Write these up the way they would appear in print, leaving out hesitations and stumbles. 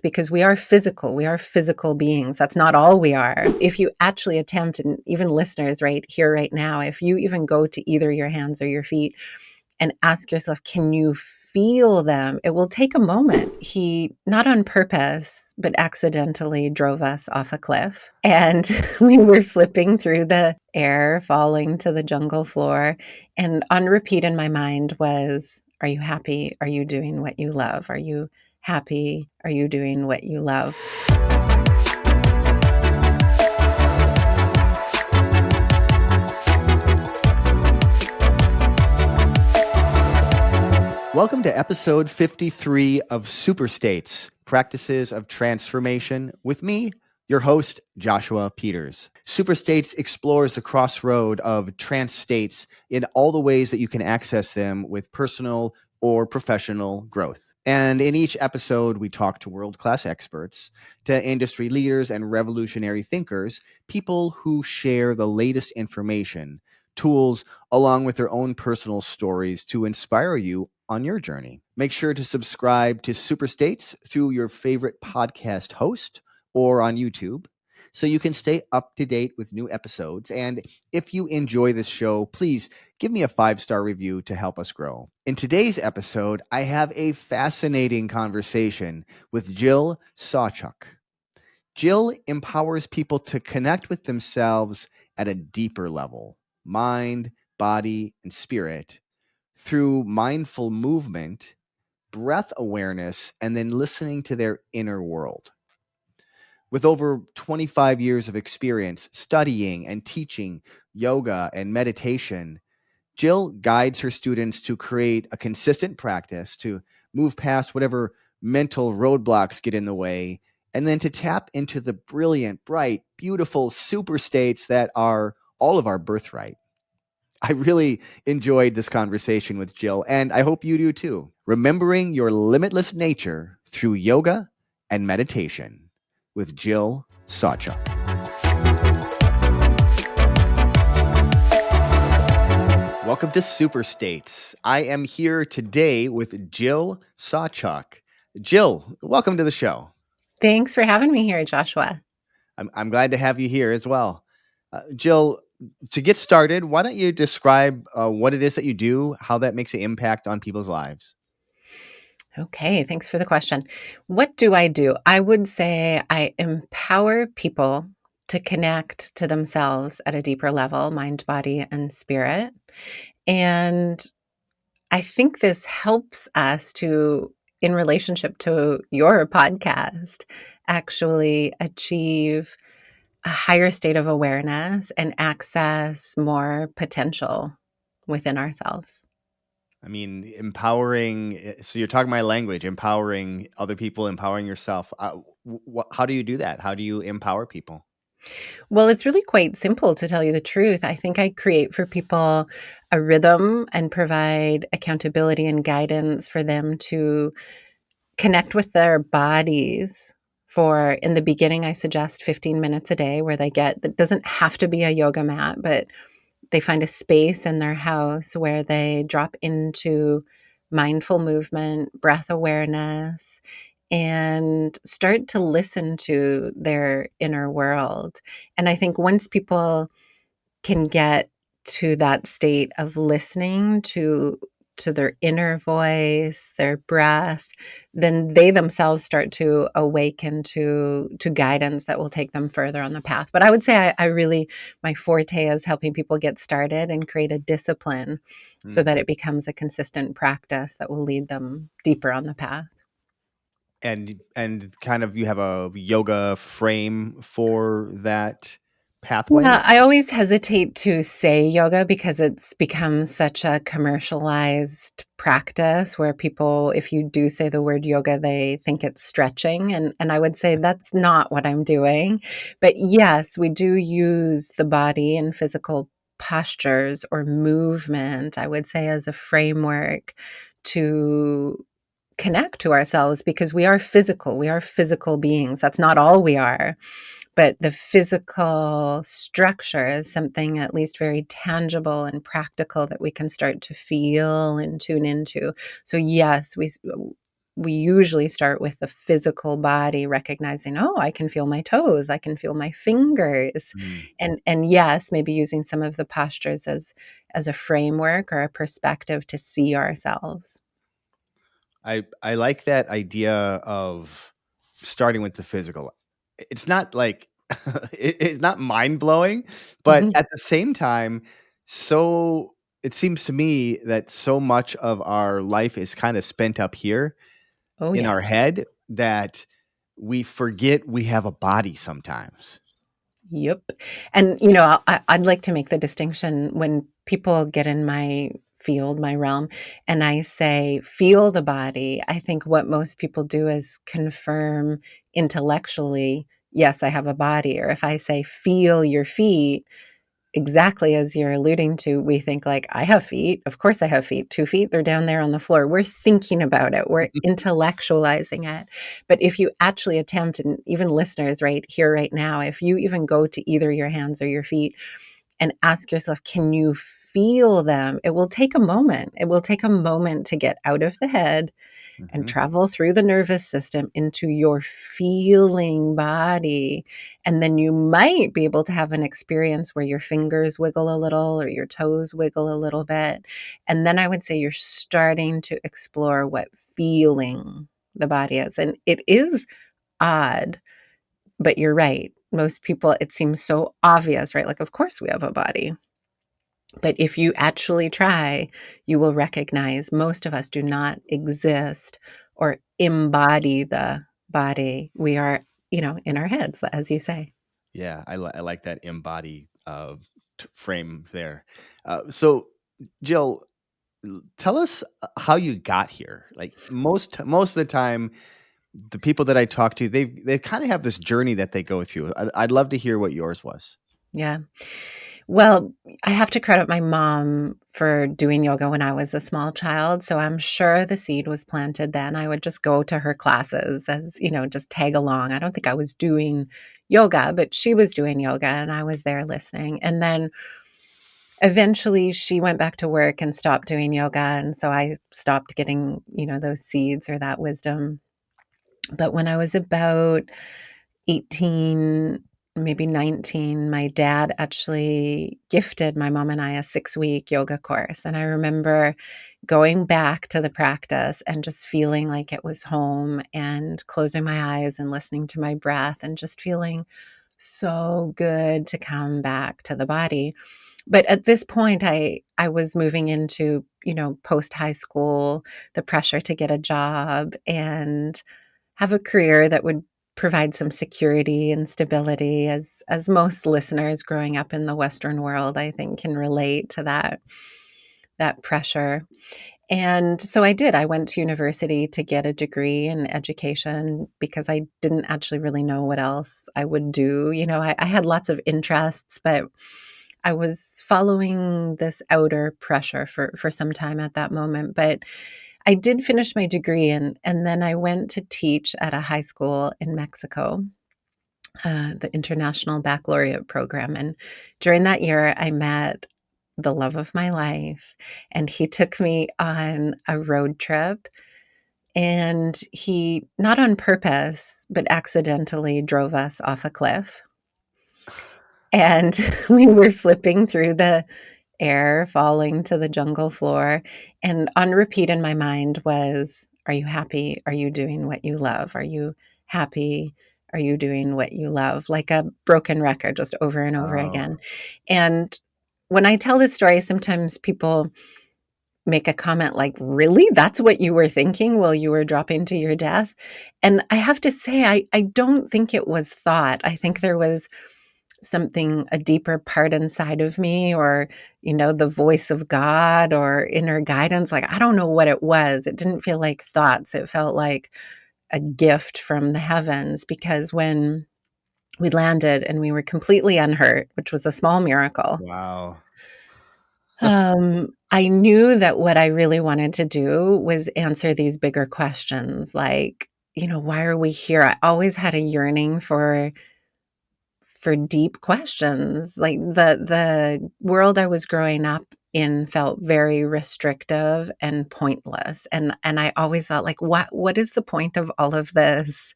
because we are physical. We are physical beings. That's not all we are. If you actually attempt, and even listeners right here, right now, if you even go to either your hands or your feet and ask yourself, can you feel them? It will take a moment. He, not on purpose, but accidentally drove us off a cliff. And we were flipping through the air, falling to the jungle floor. And on repeat in my mind was, are you happy? Are you doing what you love? Are you happy? Are you doing what you love? Welcome to episode 53 of Super States, Practices of Transformation, with me, your host, Joshua Peters. Super States explores the crossroad of trance states in all the ways that you can access them with personal or professional growth. And in each episode, we talk to world-class experts, to industry leaders and revolutionary thinkers, people who share the latest information, tools, along with their own personal stories to inspire you on your journey. Make sure to subscribe to Super States through your favorite podcast host or on YouTube so you can stay up to date with new episodes. And if you enjoy this show, please give me a 5-star review to help us grow. In today's episode, I have a fascinating conversation with Jill Sawchuk. Jill empowers people to connect with themselves at a deeper level, mind, body, and spirit, through mindful movement, breath awareness, and then listening to their inner world. With over 25 years of experience studying and teaching yoga and meditation, Jill guides her students to create a consistent practice, to move past whatever mental roadblocks get in the way, and then to tap into the brilliant, bright, beautiful super states that are all of our birthright. I really enjoyed this conversation with Jill, and I hope you do too. Remembering your limitless nature through yoga and meditation with Jill Sawchuk. Welcome to Super States. I am here today with Jill Sawchuk. Jill, welcome to the show. Thanks for having me here, Joshua. I'm glad to have you here as well. Jill, to get started, why don't you describe what it is that you do, how that makes an impact on people's lives? Okay, thanks for the question. What do I do? I would say I empower people to connect to themselves at a deeper level, mind, body, and spirit. And I think this helps us to, in relationship to your podcast, actually achieve a higher state of awareness and access more potential within ourselves. I mean, empowering. So you're talking my language, empowering other people, empowering yourself. How do you do that? How do you empower people? Well, it's really quite simple, to tell you the truth. I think I create for people a rhythm and provide accountability and guidance for them to connect with their bodies. For in the beginning, I suggest 15 minutes a day where they get, that doesn't have to be a yoga mat, but they find a space in their house where they drop into mindful movement, breath awareness, and start to listen to their inner world. And I think once people can get to that state of listening to their inner voice, their breath, then they themselves start to awaken to guidance that will take them further on the path. But I would say I really, my forte is helping people get started and create a discipline so that it becomes a consistent practice that will lead them deeper on the path. And kind of you have a yoga frame for that pathway? Yeah, I always hesitate to say yoga because it's become such a commercialized practice where people, if you do say the word yoga, they think it's stretching. And I would say that's not what I'm doing. But yes, we do use the body and physical postures or movement, I would say, as a framework to connect to ourselves because we are physical. We are physical beings. That's not all we are. But the physical structure is something at least very tangible and practical that we can start to feel and tune into. So yes, we usually start with the physical body, recognizing, oh, I can feel my toes, I can feel my fingers. Mm. And yes, maybe using some of the postures as a framework or a perspective to see ourselves. I like that idea of starting with the physical. It's not like it's not mind blowing, but Mhm. at the same time, so it seems to me that so much of our life is kind of spent up here Oh, in yeah. our head that we forget we have a body sometimes. Yep. And, I'd like to make the distinction when people get in my field, my realm, and I say, feel the body. I think what most people do is confirm intellectually, yes, I have a body. Or if I say, feel your feet, exactly as you're alluding to, we think like, I have feet. Of course I have feet. 2 feet, they're down there on the floor. We're thinking about it. We're intellectualizing it. But if you actually attempt, and even listeners right here, right now, if you even go to either your hands or your feet and ask yourself, can you feel them? It will take a moment. It will take a moment to get out of the head and Mhm. travel through the nervous system into your feeling body. And then you might be able to have an experience where your fingers wiggle a little or your toes wiggle a little bit. And then I would say you're starting to explore what feeling the body is. And it is odd, but you're right. Most people, it seems so obvious, right? Like, of course we have a body. But if you actually try, you will recognize most of us do not exist or embody the body. We are, in our heads, as you say. Yeah, I like that embody frame there. So, Jill, tell us how you got here. Like most of the time, the people that I talk to, they kind of have this journey that they go through. I'd love to hear what yours was. Yeah. Well, I have to credit my mom for doing yoga when I was a small child. So I'm sure the seed was planted then. I would just go to her classes as, just tag along. I don't think I was doing yoga, but she was doing yoga and I was there listening. And then eventually, she went back to work and stopped doing yoga, and so I stopped getting, those seeds or that wisdom. But when I was about 18, maybe 19, my dad actually gifted my mom and I a 6-week yoga course, and I remember going back to the practice and just feeling like it was home and closing my eyes and listening to my breath and just feeling so good to come back to the body. But at this point, I was moving into, post high school, the pressure to get a job and have a career that would provide some security and stability, as most listeners growing up in the Western world, I think, can relate to that pressure. And so I did. I went to university to get a degree in education because I didn't actually really know what else I would do. I had lots of interests, but I was following this outer pressure for some time at that moment. But I did finish my degree, and then I went to teach at a high school in Mexico, the International Baccalaureate program. And during that year, I met the love of my life, and he took me on a road trip. And he, not on purpose, but accidentally drove us off a cliff. And we were flipping through the air, falling to the jungle floor. And on repeat in my mind was, are you happy? Are you doing what you love? Are you happy? Are you doing what you love? Like a broken record, just over and over Oh, again. And when I tell this story, sometimes people make a comment like, really? That's what you were thinking while you were dropping to your death? And I have to say, I don't think it was thought. I think there was something, a deeper part inside of me, or, the voice of God or inner guidance. Like, I don't know what it was. It didn't feel like thoughts. It felt like a gift from the heavens, because when we landed and we were completely unhurt, which was a small miracle, wow. I knew that what I really wanted to do was answer these bigger questions like, why are we here? I always had a yearning for deep questions. Like the world I was growing up in felt very restrictive and pointless. And I always thought, like, what is the point of all of this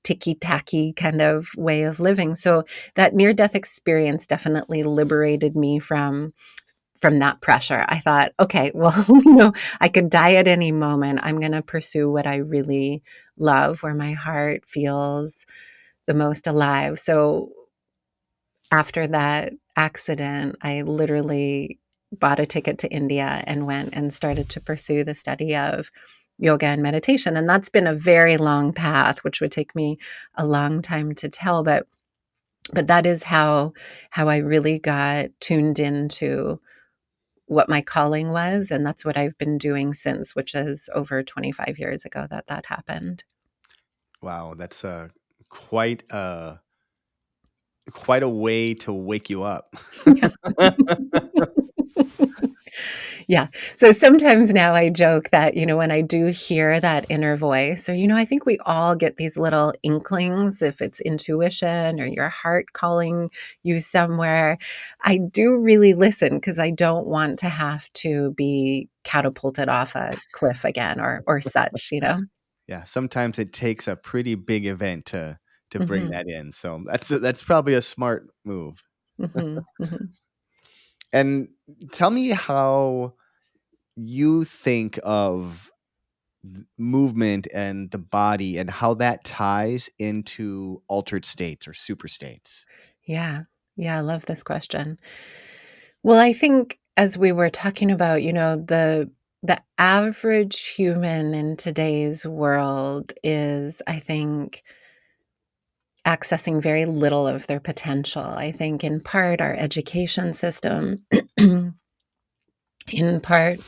ticky-tacky kind of way of living? So that near-death experience definitely liberated me from that pressure. I thought, okay, well, I could die at any moment. I'm going to pursue what I really love, where my heart feels the most alive. So after that accident, I literally bought a ticket to India and went and started to pursue the study of yoga and meditation. And that's been a very long path, which would take me a long time to tell, but that is how I really got tuned into what my calling was, and that's what I've been doing since, which is over 25 years ago that that happened. Wow, that's quite a quite a way to wake you up. Yeah. Yeah. So sometimes now I joke that, when I do hear that inner voice, or, I think we all get these little inklings, if it's intuition or your heart calling you somewhere. I do really listen because I don't want to have to be catapulted off a cliff again or such. Yeah, sometimes it takes a pretty big event to bring Hmm. that in. So that's probably a smart move. Hmm. Hmm. And tell me how you think of movement and the body and how that ties into altered states or super states. Yeah. Yeah. I love this question. Well, I think as we were talking about, the average human in today's world is, I think, accessing very little of their potential. I think in part our education system, in part,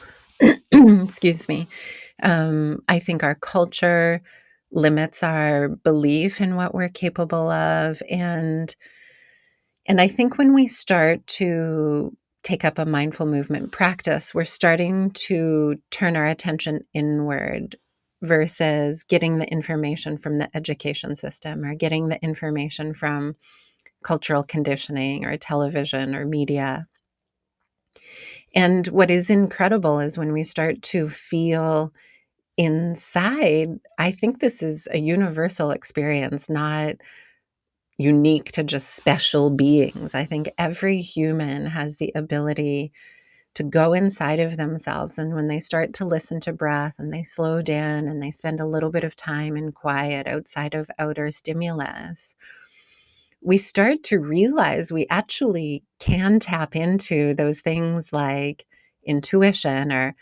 excuse me, I think our culture limits our belief in what we're capable of, and I think when we start to take up a mindful movement practice, we're starting to turn our attention inward versus getting the information from the education system or getting the information from cultural conditioning or television or media. And what is incredible is when we start to feel inside, I think this is a universal experience, not unique to just special beings. I think every human has the ability to go inside of themselves. And when they start to listen to breath and they slow down and they spend a little bit of time in quiet outside of outer stimulus, we start to realize we actually can tap into those things like intuition, or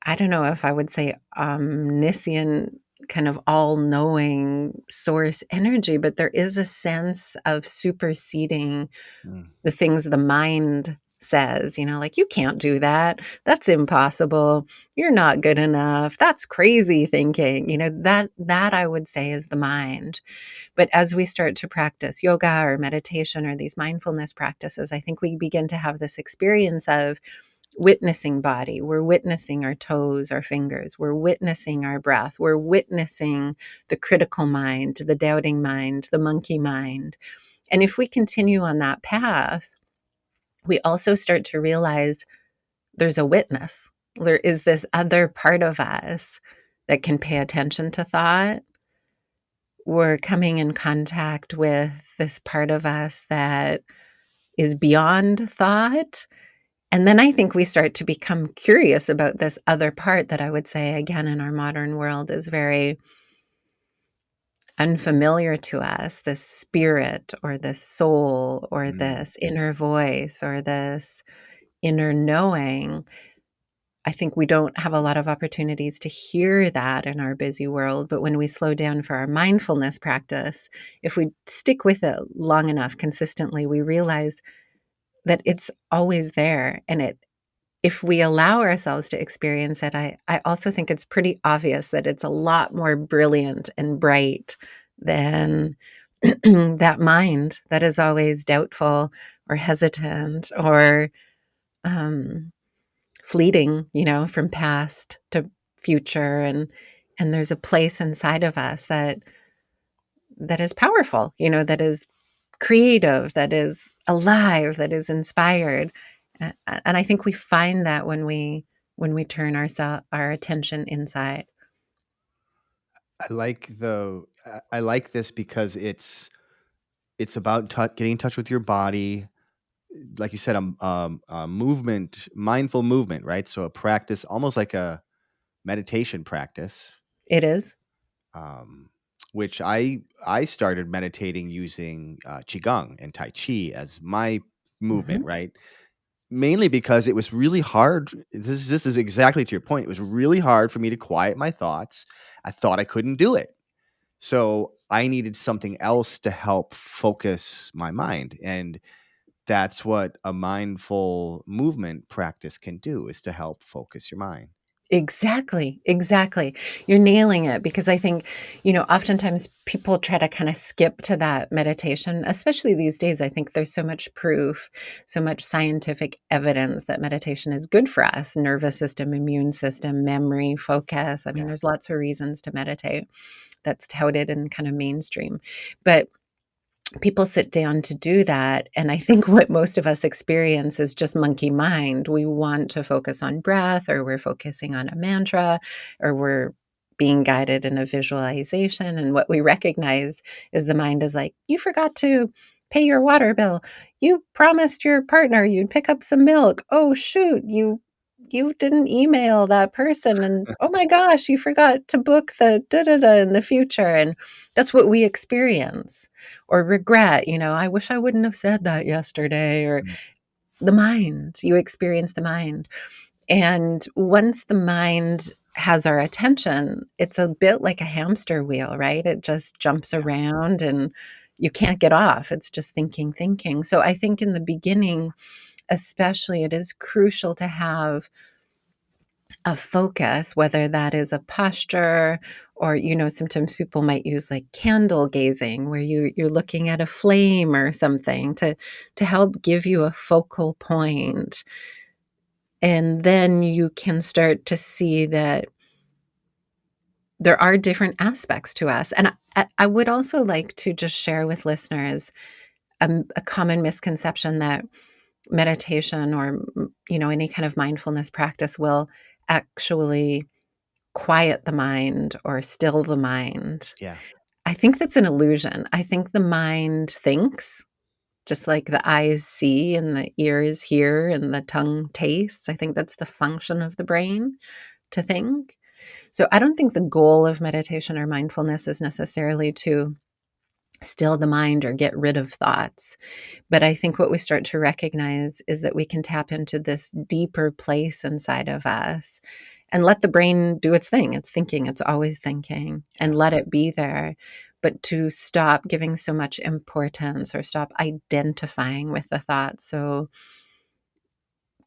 I don't know if I would say omniscient, kind of all knowing source energy, but there is a sense of superseding Mm, the things the mind says, like, you can't do that. That's impossible. You're not good enough. That's crazy thinking. That I would say is the mind. But as we start to practice yoga or meditation or these mindfulness practices, I think we begin to have this experience of witnessing body. We're witnessing our toes, our fingers. We're witnessing our breath. We're witnessing the critical mind, the doubting mind, the monkey mind. And if we continue on that path, we also start to realize there's a witness. There is this other part of us that can pay attention to thought. We're coming in contact with this part of us that is beyond thought. And then I think we start to become curious about this other part that I would say, again, in our modern world is very unfamiliar to us, this spirit or this soul or mm, this inner voice or this inner knowing. I think we don't have a lot of opportunities to hear that in our busy world. But when we slow down for our mindfulness practice, if we stick with it long enough consistently, we realize that it's always there. And if we allow ourselves to experience it, I also think it's pretty obvious that it's a lot more brilliant and bright than that mind that is always doubtful or hesitant or um, fleeting, from past to future. And there's a place inside of us that is powerful, that is creative, that is alive, that is inspired. And I think we find that when we turn our attention inside. I like this because it's about getting in touch with your body, like you said, a movement, mindful movement, right? So a practice, almost like a meditation practice, It is. um, which I started meditating using qigong and tai chi as my movement, Mhm. right? Mainly because it was really hard. This is exactly to your point. It was really hard for me to quiet my thoughts. I thought I couldn't do it. So I needed something else to help focus my mind. And that's what a mindful movement practice can do, is to help focus your mind. Exactly, exactly. You're nailing it because I think, oftentimes people try to kind of skip to that meditation, especially these days. I think there's so much proof, so much scientific evidence that meditation is good for us, nervous system, immune system, memory, focus. I mean, Yeah. there's lots of reasons to meditate that's touted and kind of mainstream. But people sit down to do that, and I think what most of us experience is just monkey mind. We want to focus on breath, or we're focusing on a mantra, or we're being guided in a visualization, and what we recognize is the mind is like, "You forgot to pay your water bill. You promised your partner you'd pick up some milk. Oh, shoot, you didn't email that person, and oh my gosh, you forgot to book the da da da in the future." And that's what we experience. Or regret, "I wish I wouldn't have said that yesterday," or Mm. the mind, you experience the mind. And once the mind has our attention, it's a bit like a hamster wheel, right? It just jumps Yeah. around and you can't get off. It's just thinking, thinking. So I think in the beginning, especially, it is crucial to have a focus, whether that is a posture or, sometimes people might use like candle gazing where you're looking at a flame or something to help give you a focal point. And then you can start to see that there are different aspects to us. And I would also like to just share with listeners a common misconception that meditation or, any kind of mindfulness practice will actually quiet the mind or still the mind. Yeah. I think that's an illusion. I think the mind thinks, just like the eyes see and the ears hear and the tongue tastes. I think that's the function of the brain, to think. So I don't think the goal of meditation or mindfulness is necessarily to still the mind or get rid of thoughts. But I think what we start to recognize is that we can tap into this deeper place inside of us and let the brain do its thing. It's thinking, it's always thinking, and Yeah. let it be there. But to stop giving so much importance or stop identifying with the thoughts so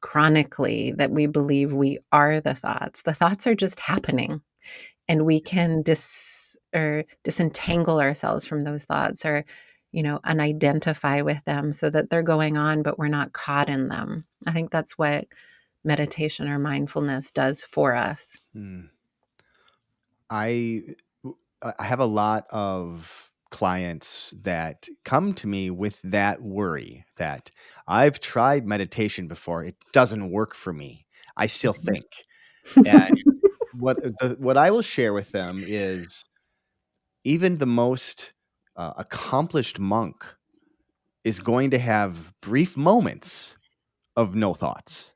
chronically that we believe we are the thoughts. The thoughts are just happening, and we can disentangle ourselves from those thoughts or unidentify with them so that they're going on but we're not caught in them. I think that's what meditation or mindfulness does for us. Mm. I I have a lot of clients that come to me with that worry that I've tried meditation before. It doesn't work for me. I still Mhm. think. And what I will share with them is even the most accomplished monk is going to have brief moments of no thoughts.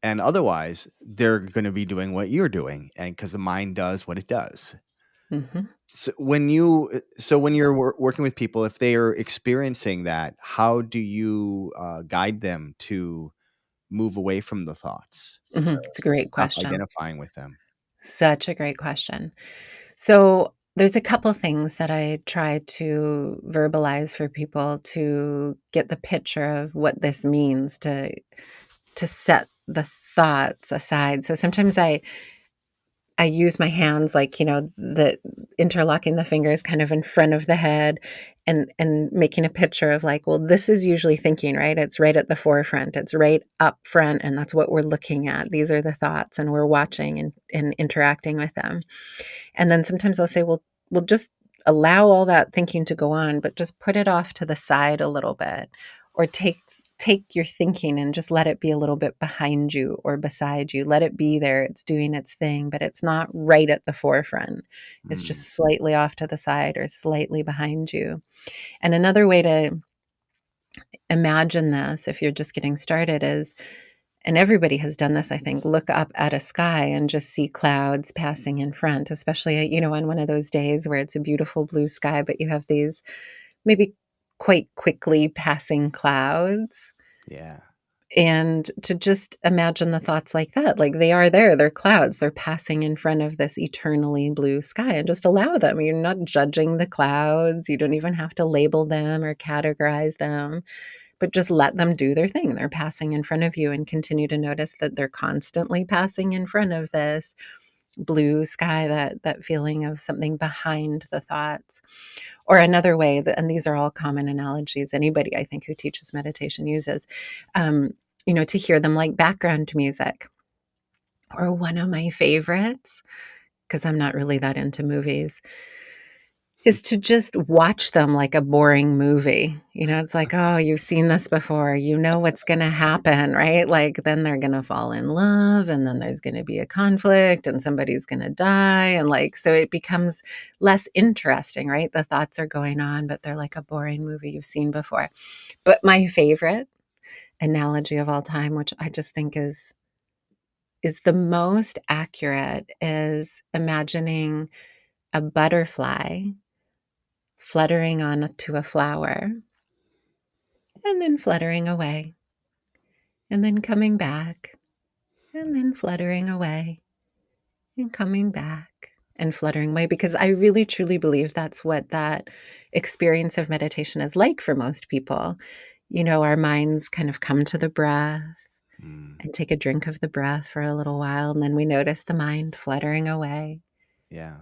And otherwise, they're going to be doing what you're doing, and because the mind does what it does. Mhm. So when you're working with people, if they are experiencing that, how do you guide them to move away from the thoughts, to Mhm. It's a great stop question. identifying with them? Such a great question. So there's a couple things that I try to verbalize for people to get the picture of what this means to set the thoughts aside. So sometimes I use my hands like, the interlocking the fingers kind of in front of the head and making a picture of like, well, this is usually thinking, right? It's right at the forefront. It's right up front. And that's what we're looking at. These are the thoughts and we're watching and interacting with them. And then sometimes I'll say, well, we'll just allow all that thinking to go on, but just put it off to the side a little bit or take take your thinking and just let it be a little bit behind you or beside you. Let it be there. It's doing its thing, but it's not right at the forefront. It's Mm. just slightly off to the side or slightly behind you. And another way to imagine this, if you're just getting started, is, and everybody has done this, I think, look up at a sky and just see clouds passing in front, especially, on one of those days where it's a beautiful blue sky, but you have these maybe quite quickly passing clouds. Yeah. And to just imagine the thoughts like that, like they are there, they're clouds, they're passing in front of this eternally blue sky, and just allow them. You're not judging the clouds. You don't even have to label them or categorize them, but just let them do their thing. They're passing in front of you, and continue to notice that they're constantly passing in front of this blue sky, that feeling of something behind the thoughts. Or another way that, and these are all common analogies anybody I think who teaches meditation uses, um, to hear them like background music. Or one of my favorites, because I'm not really that into movies, is to just watch them like a boring movie. It's like, oh, you've seen this before. You know what's going to happen, right? Like, then they're going to fall in love, and then there's going to be a conflict, and somebody's going to die. And like, so it becomes less interesting, right? The thoughts are going on, but they're like a boring movie you've seen before. But my favorite analogy of all time, which I just think is the most accurate, is imagining a butterfly fluttering on to a flower, and then fluttering away, and then coming back, and then fluttering away, and coming back, and fluttering away. Because I really truly believe that's what that experience of meditation is like for most people. Our minds kind of come to the breath Mm. and take a drink of the breath for a little while, and then we notice the mind fluttering away. Yeah.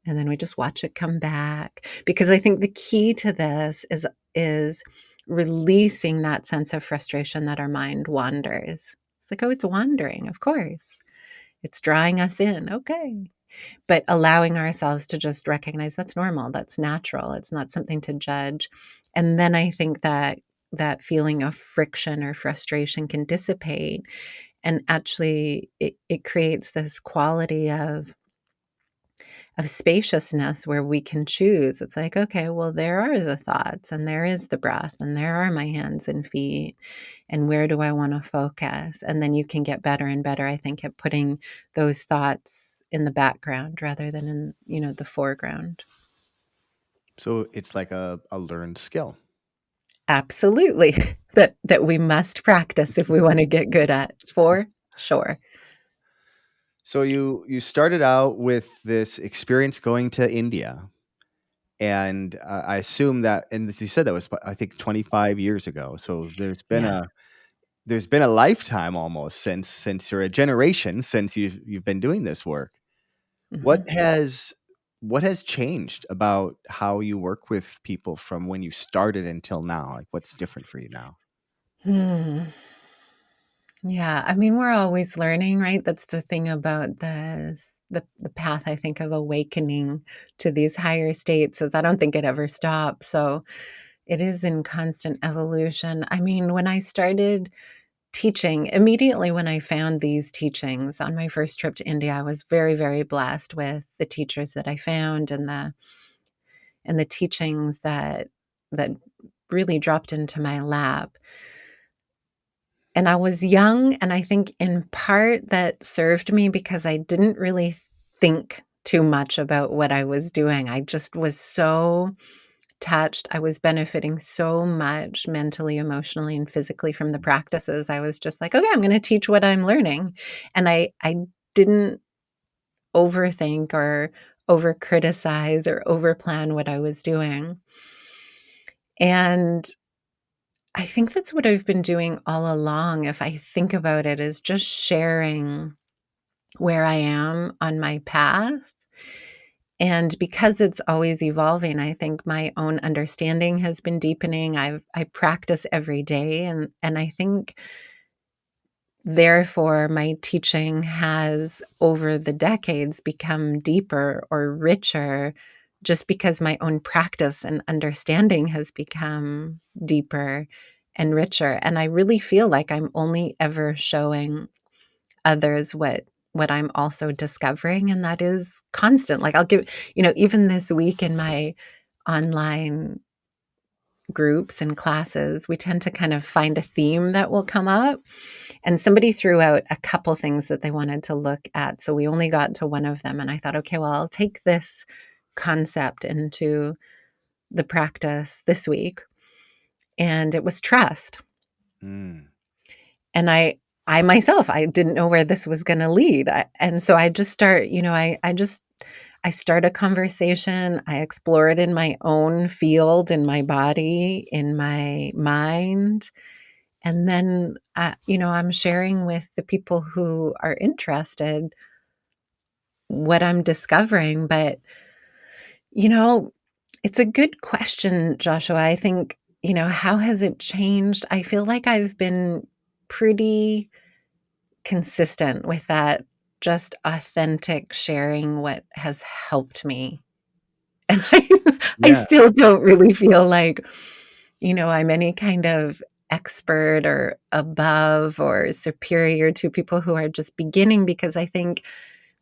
And then we just watch it come back, because I think the key to this is releasing that sense of frustration that our mind wanders. It's like, "Oh, it's wandering, of course. It's drawing us in, okay." But allowing ourselves to just recognize that's normal, that's natural, it's not something to judge. And then I think that feeling of friction or frustration can dissipate, and actually it creates this quality of spaciousness where we can choose. It's like, okay, well, there are the thoughts, and there is the breath, and there are my hands and feet, and where do I want to focus? And then you can get better and better, I think, at putting those thoughts in the background rather than in, the foreground. So it's like a learned skill. Absolutely. That we must practice if we want to get good at, for sure. So you started out with this experience going to India, and I assume that, and as you said, that was I think 25 years ago. So Yeah. there's been a lifetime almost since you're a generation since you've been doing this work. What Mhm. has what has changed about how you work with people from when you started until now? Like what's different for you now? Hmm. Yeah, I mean, we're always learning, right? That's the thing about the path, I think, of awakening to these higher states, is I don't think it ever stops. So it is in constant evolution. I mean, when I started teaching, immediately when I found these teachings on my first trip to India, I was very, very blessed with the teachers that I found, and the teachings that really dropped into my lap. And I was young, and I think in part that served me because I didn't really think too much about what I was doing. I just was so touched. I was benefiting so much mentally, emotionally, and physically from the practices. I was just like, "Okay, I'm gonna teach what I'm learning." And I didn't overthink or over criticize or over plan what I was doing. And I think that's what I've been doing all along, if I think about it, is just sharing where I am on my path. And because it's always evolving, I think my own understanding has been deepening. I practice every day, and I think therefore my teaching has over the decades become deeper or richer, just because my own practice and understanding has become deeper and richer. And I really feel like I'm only ever showing others what I'm also discovering, and that is constant. Like I'll give, even this week in my online groups and classes, we tend to kind of find a theme that will come up. And somebody threw out a couple things that they wanted to look at. So we only got to one of them. And I thought, okay, well, I'll take this concept into the practice this week. And it was trust. Mm. And I myself, I didn't know where this was going to lead. And so I just start, I start a conversation. I explore it in my own field, in my body, in my mind. And then, I'm sharing with the people who are interested what I'm discovering. But, you know, it's a good question, Joshua. I think, how has it changed? I feel like I've been pretty consistent with that, just authentic sharing what has helped me. And I Yeah. still don't really feel like, I'm any kind of expert or above or superior to people who are just beginning, because I think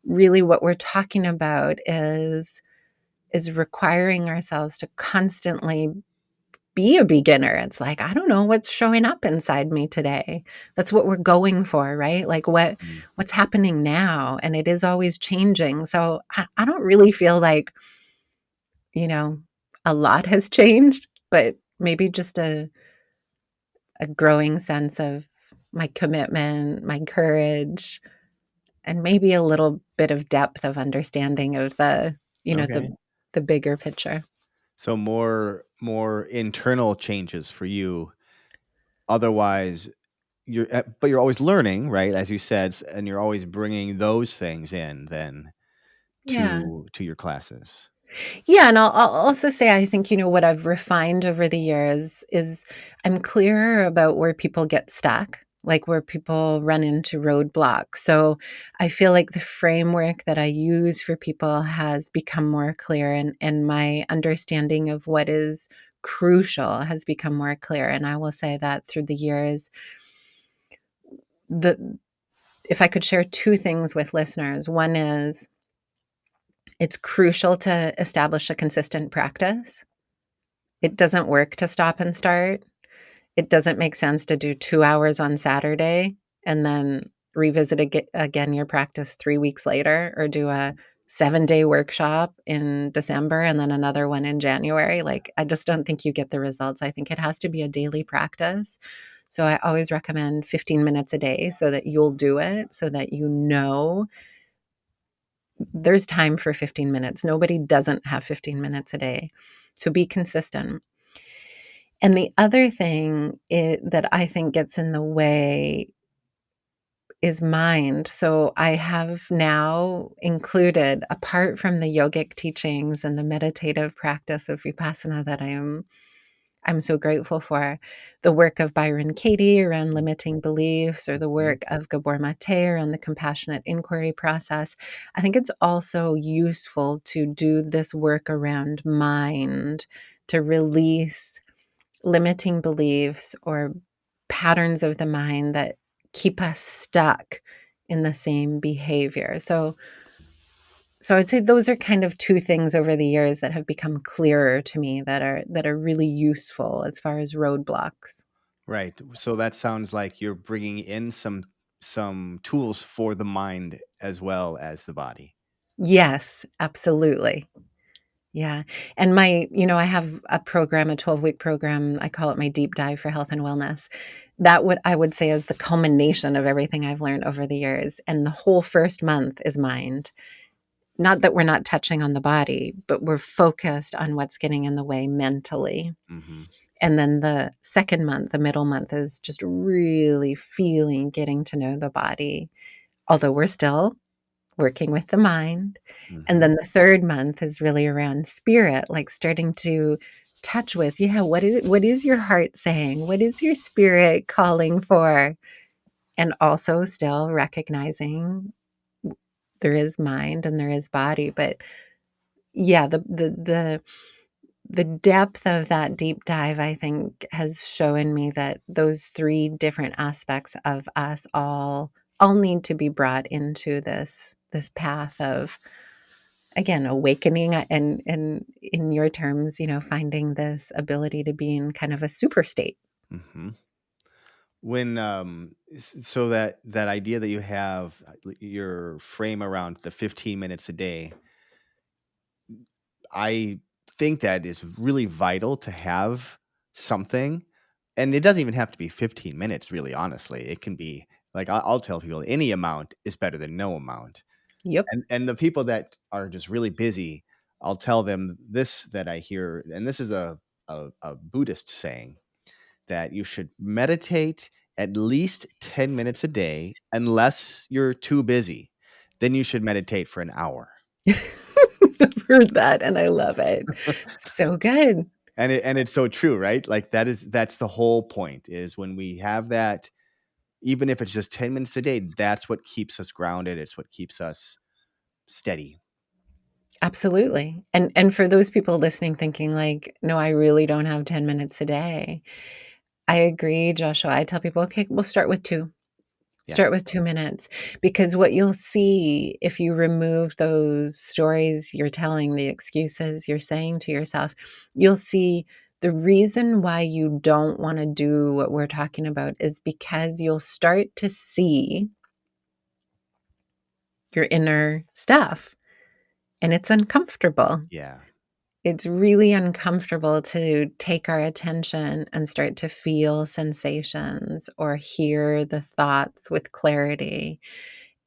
really what we're talking about is requiring ourselves to constantly be a beginner. It's like, I don't know what's showing up inside me today. That's what we're going for, right? Like Mm. what's happening now, and it is always changing. So I don't really feel like, you know, a lot has changed, but maybe just a growing sense of my commitment, my courage, and maybe a little bit of depth of understanding of the, you know, Okay. the the bigger picture. So more internal changes for you. Otherwise, but you're always learning, right? As you said, and you're always bringing those things in then Yeah. to your classes. Yeah, and I'll also say I think, what I've refined over the years is I'm clearer about where people get stuck, like where people run into roadblocks. So I feel like the framework that I use for people has become more clear, and my understanding of what is crucial has become more clear. And I will say that through the years, the if I could share two things with listeners, one is it's crucial to establish a consistent practice. It doesn't work to stop and start. It doesn't make sense to do 2 hours on Saturday and then revisit again your practice 3 weeks later, or do a 7-day workshop in December and then another one in January. Like, I just don't think you get the results. I think it has to be a daily practice. So I always recommend 15 minutes a day so that you'll do it, so that there's time for 15 minutes. Nobody doesn't have 15 minutes a day. So be consistent. And the other thing that I think gets in the way is mind. So I have now included, apart from the yogic teachings and the meditative practice of vipassana that I'm so grateful for, the work of Byron Katie around limiting beliefs, or the Mhm. work of Gabor Mate around the compassionate inquiry process. I think it's also useful to do this work around mind, to release limiting beliefs or patterns of the mind that keep us stuck in the same behavior. So I'd say those are kind of two things over the years that have become clearer to me, that are really useful as far as roadblocks. Right. So that sounds like you're bringing in some tools for the mind as well as the body. Yes, absolutely. Yeah. And I have a program, a 12-week program. I call it my deep dive for health and wellness. That what I would say is the culmination of everything I've learned over the years. And the whole first month is mind. Not that we're not touching on the body, but we're focused on what's getting in the way mentally. Mhm. And then the second month, the middle month, is just really feeling, getting to know the body, although we're still working with the mind. And Mhm. then the third month is really around spirit, like starting to touch with, yeah, what is your heart saying? What is your spirit calling for? And also still recognizing there is mind and there is body. But yeah, the the depth of that deep dive, I think, has shown me that those 3 different aspects of us all need to be brought into this path of, again, awakening, and in your terms, finding this ability to be in kind of a super state. Mhm. When so that idea that you have, your frame around the 15 minutes a day, I think that is really vital to have something, and it doesn't even have to be 15 minutes, really, honestly. It can be like, I'll tell people any amount is better than no amount. Yep. And the people that are just really busy, I'll tell them this, that I hear, and this is a Buddhist saying, that you should meditate at least 10 minutes a day unless you're too busy. Then you should meditate for an hour. I've heard that, and I love it. So good. And it's so true, right? Like, that's the whole point, is when we have that, even if it's just 10 minutes a day, that's what keeps us grounded. It's what keeps us steady. Absolutely. And for those people listening thinking like, "No, I really don't have 10 minutes a day." I agree, Joshua. I tell people, "Okay, we'll start with 2. Yeah. Start with 2 minutes," because what you'll see if you remove those stories you're telling, the excuses you're saying to yourself, you'll see the reason why you don't wanna do what we're talking about is because you'll start to see your inner stuff, and it's uncomfortable. Yeah. It's really uncomfortable to take our attention and start to feel sensations or hear the thoughts with clarity.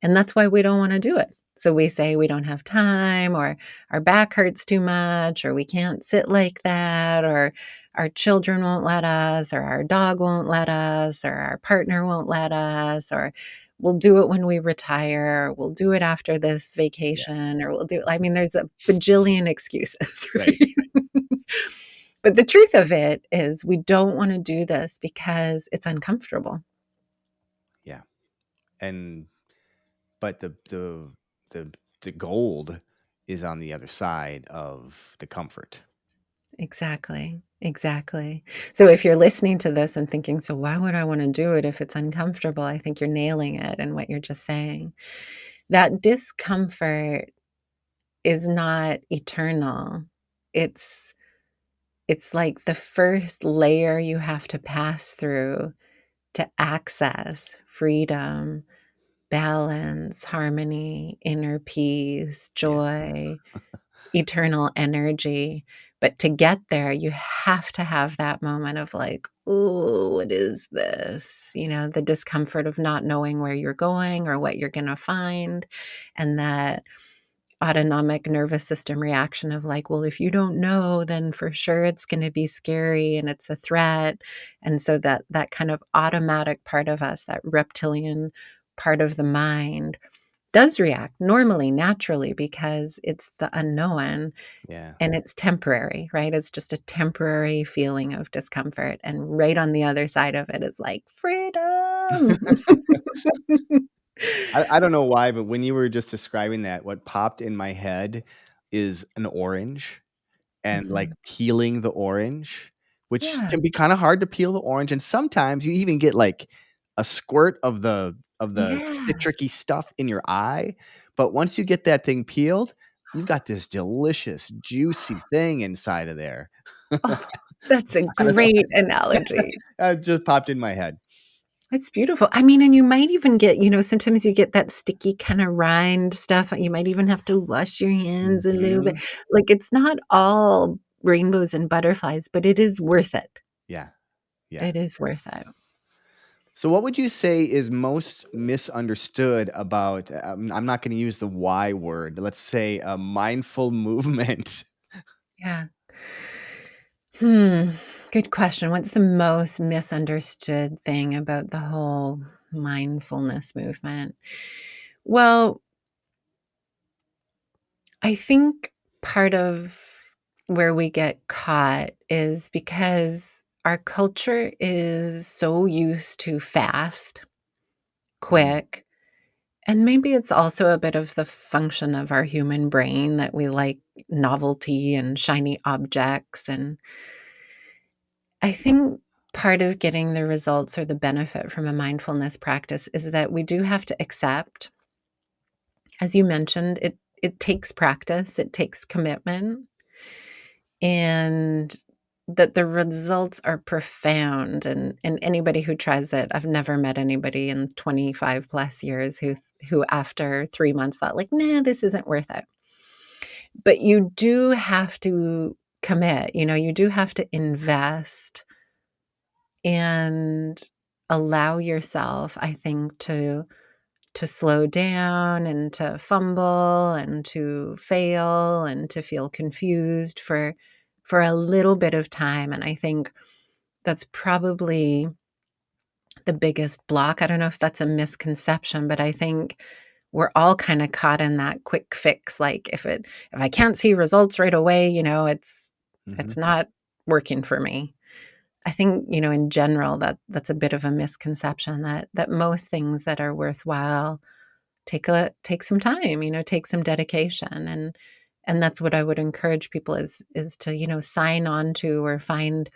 And that's why we don't wanna do it. So we say we don't have time, or our back hurts too much, or we can't sit like that, or our children won't let us, or our dog won't let us, or our partner won't let us, or we'll do it when we retire, or we'll do it after this Yeah. vacation, or we'll do, I mean, there's a bajillion excuses, Right. right? But the truth of it is we don't wanna do this because it's uncomfortable. Yeah. And but the gold is on the other side of the comfort. Exactly, exactly. So if you're listening to this and thinking, "So why would I wanna do it if it's uncomfortable?" I think you're nailing it in what you're just saying. That discomfort is not eternal. It's it's like the first layer you have to pass through to access freedom, balance, harmony, inner peace, Yeah. joy, eternal energy. But to get there, you have to have that moment of like, "Ooh, what is this?" The discomfort of not knowing where you're going or what you're gonna find, and that autonomic nervous system reaction of like, "Well, if you don't know, then for sure it's gonna be scary and it's a threat." And so that kind of automatic part of us, that reptilian part of the mind, does react normally, naturally, because it's the unknown Yeah. and it's temporary, right? It's just a temporary feeling of discomfort, and right on the other side of it is like, freedom. I don't know why, but when you were just describing that, what popped in my head is an orange, and, like, Mhm. peeling the orange, which Yeah. can be kinda hard to peel the orange, and sometimes you even get, like, a squirt of the Yeah. citric-y stuff in your eye, but once you get that thing peeled, you've got this delicious, juicy thing inside of there. Oh, that's a I don't know. great analogy. It just popped in my head. It's beautiful. I mean, and you might even get, sometimes you get that sticky kinda rind stuff. You might even have to wash your hands a little bit. Mhm. Like, it's not all rainbows and butterflies, but it is worth it. Yeah, yeah. It is worth it. So, what would you say is most misunderstood about? I'm not going to use the Y word. Let's say a mindful movement. Yeah. Hmm, good question. What's the most misunderstood thing about the whole mindfulness movement? Well, I think part of where we get caught is because our culture is so used to fast, Mm, quick, And maybe it's also a bit of the function of our human brain that we like novelty and shiny objects. And I think part of getting the results or the benefit from a mindfulness practice is that we do have to accept, as you mentioned, it takes practice, it takes commitment, and that the results are profound. And anybody who tries it, I've never met anybody in 25 plus years who after 3 months thought like, "Nah, this isn't worth it." But you do have to commit, you do have to invest and allow yourself, I think, to slow down and to fumble and to fail and to feel confused for a little bit of time. And I think that's probably the biggest block. I don't know if that's a misconception, but I think we're all kind of caught in that quick fix. Like if I can't see results right away, Hmm. it's not working for me. I think, in general that's a bit of a misconception that most things that are worthwhile take some time, take some dedication. And that's what I would encourage people is to, sign on to or find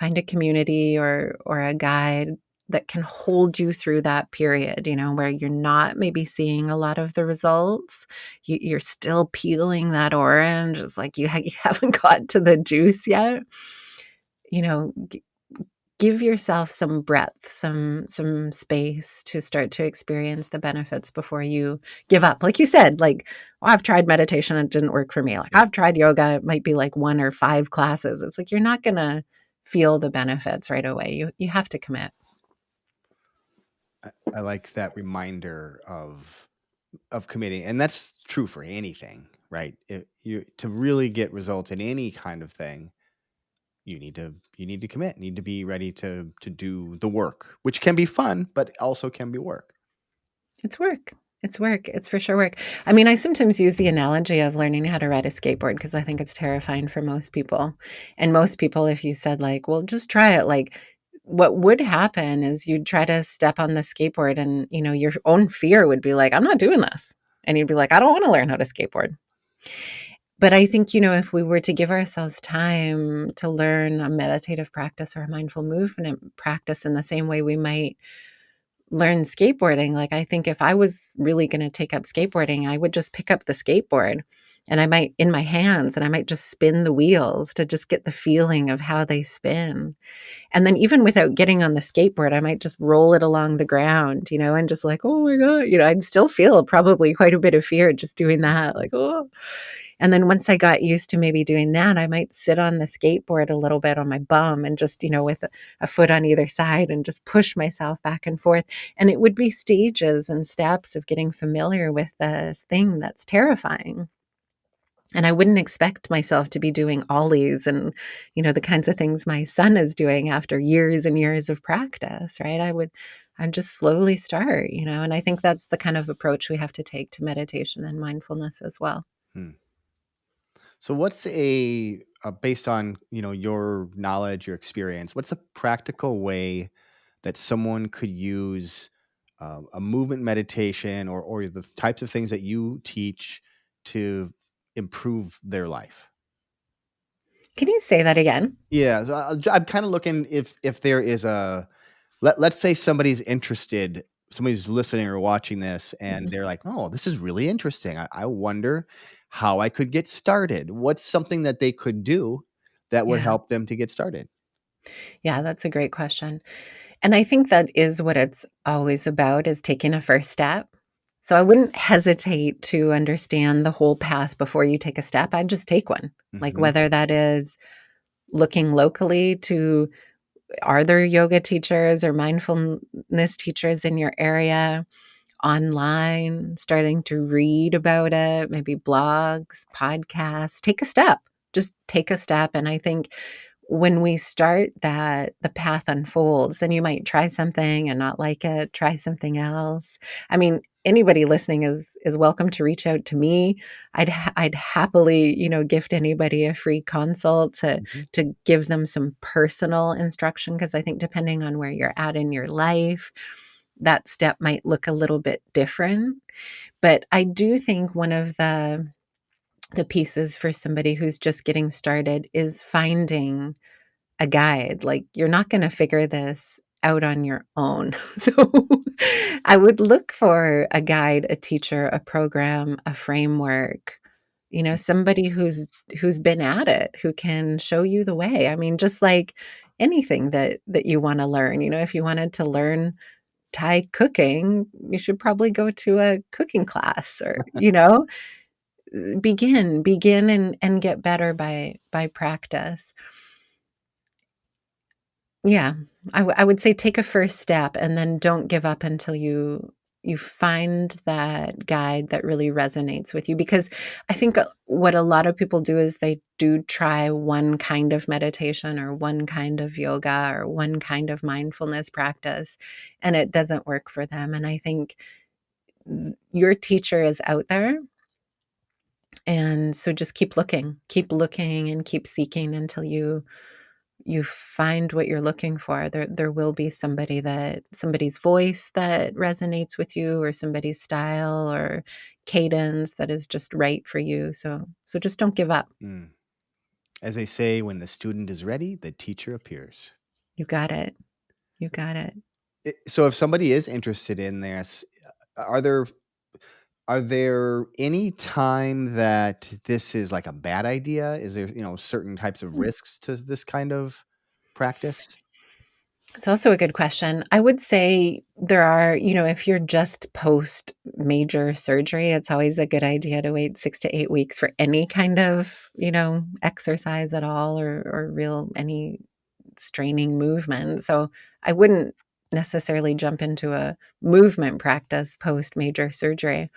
a community or a guide that can hold you through that period, where you're not maybe seeing a lot of the results. You're still peeling that orange. It's like you haven't got to the juice yet. You know, give yourself some breadth, some space to start to experience the benefits before you give up. Like you said, like, "Oh, I've tried meditation, it didn't work for me." Like, Yeah. "I've tried yoga, it might be like 1 or 5 classes." It's like you're not gonna feel the benefits right away. You have to commit. I like that reminder of committing, and that's true for anything, right? You to really get results in any kind of thing, you need to commit, need to be ready to do the work, which can be fun, but also can be work. It's work. It's work. It's for sure work. I mean, I sometimes use the analogy of learning how to ride a skateboard because I think it's terrifying for most people. And most people, if you said, like, well, just try it, like, what would happen is you'd try to step on the skateboard and, your own fear would be like, I'm not doing this. And you'd be like, I don't want to learn how to skateboard. But I think, if we were to give ourselves time to learn a meditative practice or a mindful movement practice in the same way we might learn skateboarding, like, I think if I was really gonna take up skateboarding, I would just pick up the skateboard and I might in my hands, and I might just spin the wheels to just get the feeling of how they spin. And then even without getting on the skateboard, I might just roll it along the ground, and just like, "Oh my god," I'd still feel probably quite a bit of fear just doing that, like, "Oh." And then once I got used to maybe doing that, I might sit on the skateboard a little bit on my bum and just, with a foot on either side and just push myself back and forth. And it would be stages and steps of getting familiar with this thing that's terrifying. And I wouldn't expect myself to be doing ollies and, the kinds of things my son is doing after years and years of practice, right? I'd just slowly start, and I think that's the kind of approach we have to take to meditation and mindfulness as well. Hmm. So what's based on, your knowledge, your experience, what's a practical way that someone could use a movement meditation or the types of things that you teach to improve their life? Can you say that again? Yeah, so I'm kind of looking if there is a let's say somebody's listening or watching this, and Mhm. they're like, "Oh, this is really interesting. I wonder how I could get started." What's something that they could do that would Yeah. help them to get started? Yeah, that's a great question. And I think that is what it's always about is taking a first step. So I wouldn't hesitate to understand the whole path before you take a step. I'd just take one. Like Mhm. whether that is looking locally to are there yoga teachers or mindfulness teachers in your area, online, starting to read about it, maybe blogs, podcasts, take a step. Just take a step. And I think when we start that, the path unfolds. Then you might try something and not like it, try something else. I mean, anybody listening is welcome to reach out to me. I'd happily, gift anybody a free consult to Mhm. to give them some personal instruction because I think depending on where you're at in your life, that step might look a little bit different. But I do think one of the pieces for somebody who's just getting started is finding a guide. Like, you're not gonna figure this out on your own. So, I would look for a guide, a teacher, a program, a framework, somebody who's been at it, who can show you the way. I mean, just like anything that you wanna learn, if you wanted to learn Thai cooking, you should probably go to a cooking class or, begin and get better by practice. Yeah, I would say take a first step and then don't give up until you find that guide that really resonates with you, because I think what a lot of people do is they do try one kind of meditation or one kind of yoga or one kind of mindfulness practice, and it doesn't work for them. And I think your teacher is out there, and so just keep looking and keep seeking until you find what you're looking for. There will be somebody's voice that resonates with you, or somebody's style or cadence that is just right for you. So just don't give up. Mm. As they say, when the student is ready, the teacher appears. You got it. You got it. So if somebody is interested in this, are there are there any time that this is like a bad idea? Is there, certain types of Hmm. risks to this kind of practice? It's also a good question. I would say there are, if you're just post major surgery, it's always a good idea to wait 6 to 8 weeks for any kind of, exercise at all, or real any straining movement. So I wouldn't necessarily jump into a movement practice post major surgery.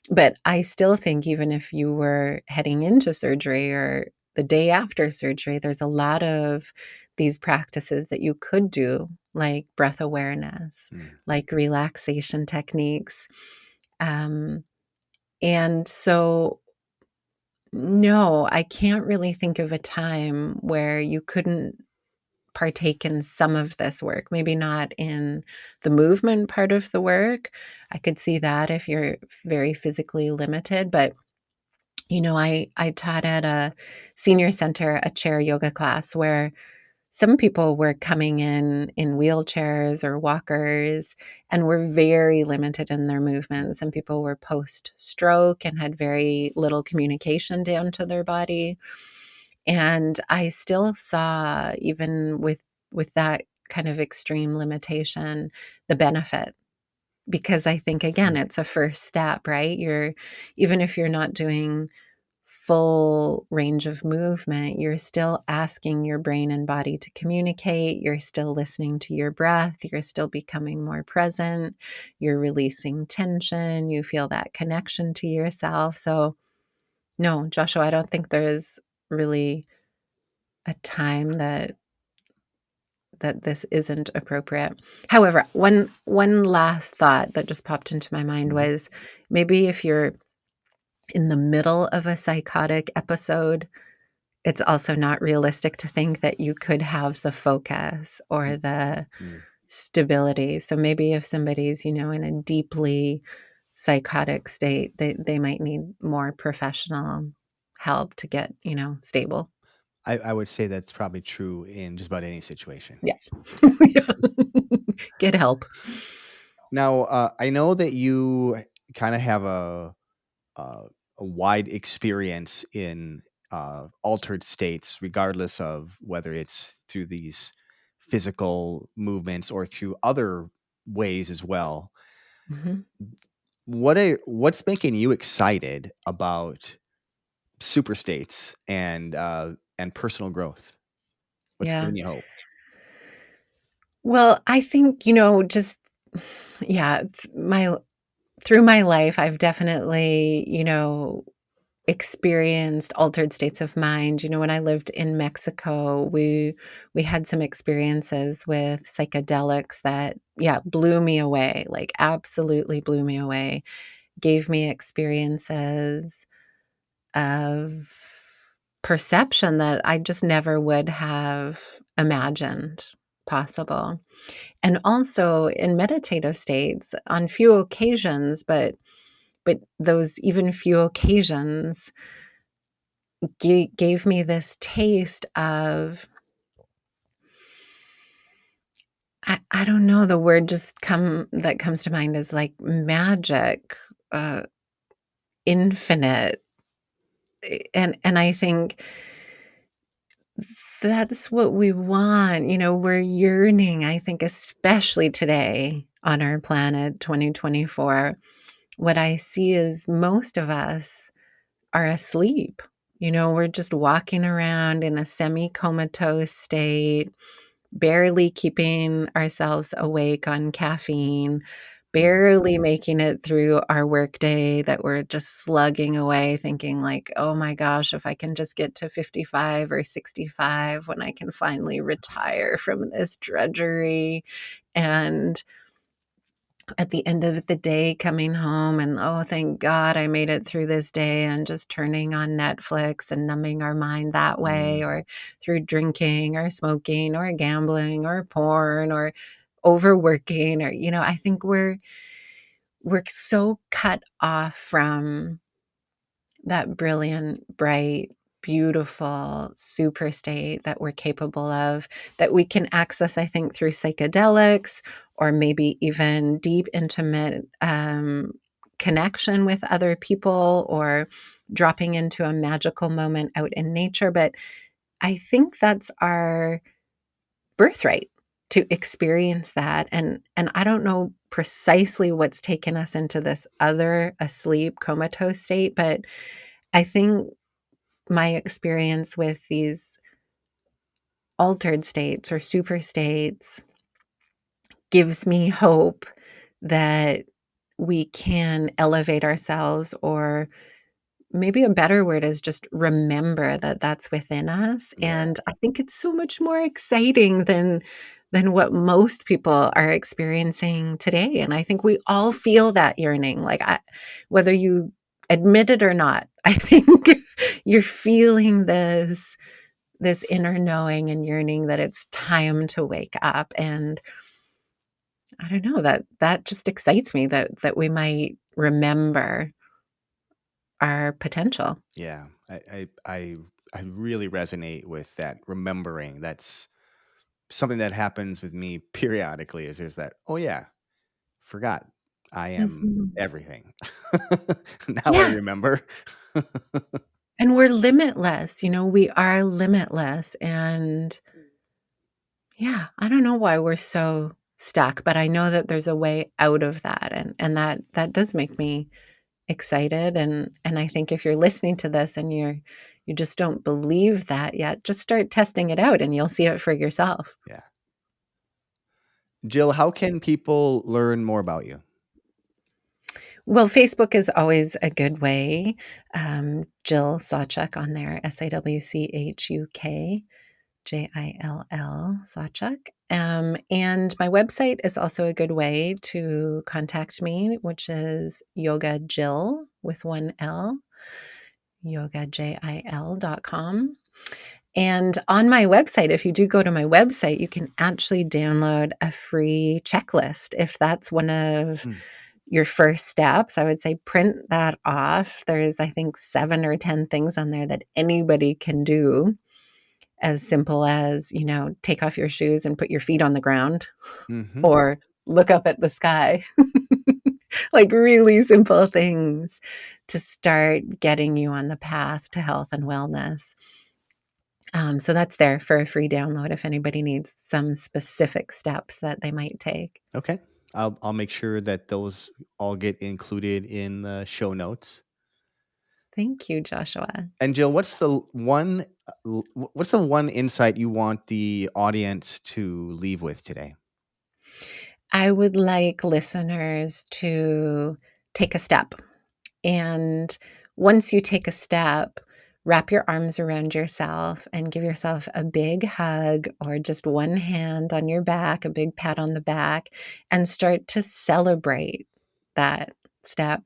But I still think even if you were heading into surgery or the day after surgery, there's a lot of these practices that you could do, like breath awareness, Mm. like relaxation techniques. Um, and so, no, I can't really think of a time where you couldn't partake in some of this work. Maybe not in the movement part of the work. I could see that if you're very physically limited, but I taught at a senior center, a chair yoga class where some people were coming in wheelchairs or walkers and were very limited in their movement. Some people were post stroke and had very little communication down to their body. And I still saw, even with that kind of extreme limitation, the benefit, because I think, again, Mm. it's a first step, right? Even if you're not doing full range of movement, you're still asking your brain and body to communicate. You're still listening to your breath. You're still becoming more present. You're releasing tension. You feel that connection to yourself. So, no, Joshua, I don't think there is really a time that this isn't appropriate. However, one last thought that just popped into my mind Mhm. was, maybe if you're in the middle of a psychotic episode, it's also not realistic to think that you could have the focus Mm. or the Mm. stability. So maybe if somebody's, in a deeply psychotic state, they might need more professional help to get, stable. I would say that's probably true in just about any situation. Yeah. Yeah. Get help. Now, I know that you kind of have uh, a wide experience in altered states, regardless of whether it's through these physical movements or through other ways as well. Mhm. What's making you excited about super states and personal growth? What's Yeah. giving you hope? Well, I think, just yeah, my through my life, I've definitely, experienced altered states of mind. When I lived in Mexico, we had some experiences with psychedelics that, yeah, blew me away, like absolutely blew me away. Gave me experiences of perception that I just never would have imagined. possible. And also in meditative states, on few occasions, but those even few occasions gave me this taste of I don't know, the word just come that comes to mind is like magic, uh, infinite, and I think that's what we want, we're yearning, I think, especially today on our planet, 2024. What I see is most of us are asleep. We're just walking around in a semi-comatose state, barely keeping ourselves awake on caffeine, barely making it through our workday that we're just slugging away thinking like, "Oh my gosh, if I can just get to 55 or 65 when I can finally retire from this drudgery." And at the end of the day, coming home and, "Oh, thank God I made it through this day," and just turning on Netflix and numbing our mind that way, Mm. or through drinking or smoking or gambling or porn or overworking or, I think we're so cut off from that brilliant, bright, beautiful super state that we're capable of, that we can access, I think, through psychedelics or maybe even deep, intimate connection with other people or dropping into a magical moment out in nature. But I think that's our birthright to experience that. And I don't know precisely what's taken us into this other asleep comatose state, but I think my experience with these altered states or super states gives me hope that we can elevate ourselves, or maybe a better word is just remember that that's within us. Yeah. And I think it's so much more exciting than what most people are experiencing today. And I think we all feel that yearning, like whether you admit it or not. I think you're feeling this inner knowing and yearning that it's time to wake up. And I don't know, that just excites me that we might remember our potential. Yeah. I really resonate with that remembering. That's something that happens with me periodically is there's that, oh yeah, forgot I am Mhm. everything. Now I Yeah, remember. and we're limitless, we are limitless, and yeah, I don't know why we're so stuck, but I know that there's a way out of that, and that does make me excited. And I think if you're listening to this and you just don't believe that yet, just start testing it out and you'll see it for yourself. Yeah. Jill, how can people learn more about you? Well, Facebook is always a good way. Jill Sawchuk on there, Sawchuk, Sawchuk. And my website is also a good way to contact me, which is Yoga Jill with one L, yogajil.com. And on my website, if you do go to my website, you can actually download a free checklist. If that's one of Mm. your first steps, I would say print that off. There's, I think, 7 or 10 things on there that anybody can do, as simple as, take off your shoes and put your feet on the ground Hmm. or look up at the sky. Like really simple things to start getting you on the path to health and wellness. So that's there for a free download if anybody needs some specific steps that they might take. Okay. I'll make sure that those all get included in the show notes. Thank you, Joshua. And Jill, what's the one insight you want the audience to leave with today? I would like listeners to take a step. And once you take a step, wrap your arms around yourself and give yourself a big hug or just one hand on your back, a big pat on the back, and start to celebrate that step.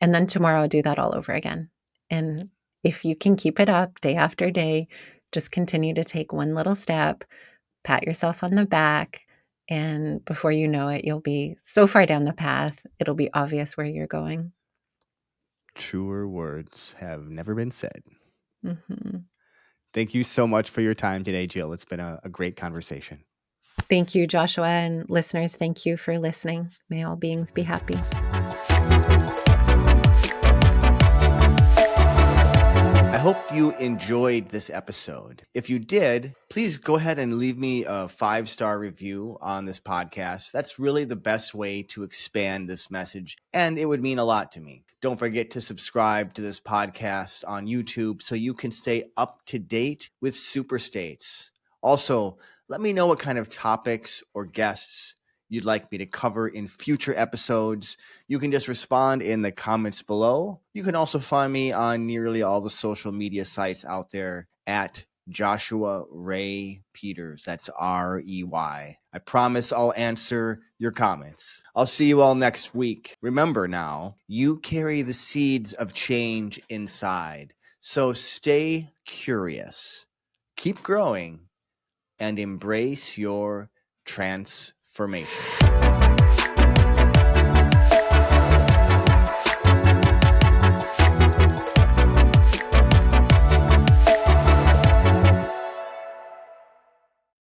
And then tomorrow, do that all over again. And if you can keep it up day after day, just continue to take one little step, pat yourself on the back, and before you know it, you'll be so far down the path, it'll be obvious where you're going. Truer words have never been said. Mhm. Thank you so much for your time today, Jill. It's been a great conversation. Thank you, Joshua, and listeners, thank you for listening. May all beings be happy. I hope you enjoyed this episode. If you did, please go ahead and leave me a 5-star review on this podcast. That's really the best way to expand this message, and it would mean a lot to me. Don't forget to subscribe to this podcast on YouTube so you can stay up to date with Super States. Also, let me know what kind of topics or guests you'd like me to cover in future episodes. You can just respond in the comments below. You can also find me on nearly all the social media sites out there at Joshua Ray Peters. That's Rey. I promise I'll answer your comments. I'll see you all next week. Remember now, you carry the seeds of change inside. So stay curious, keep growing, and embrace your transformation.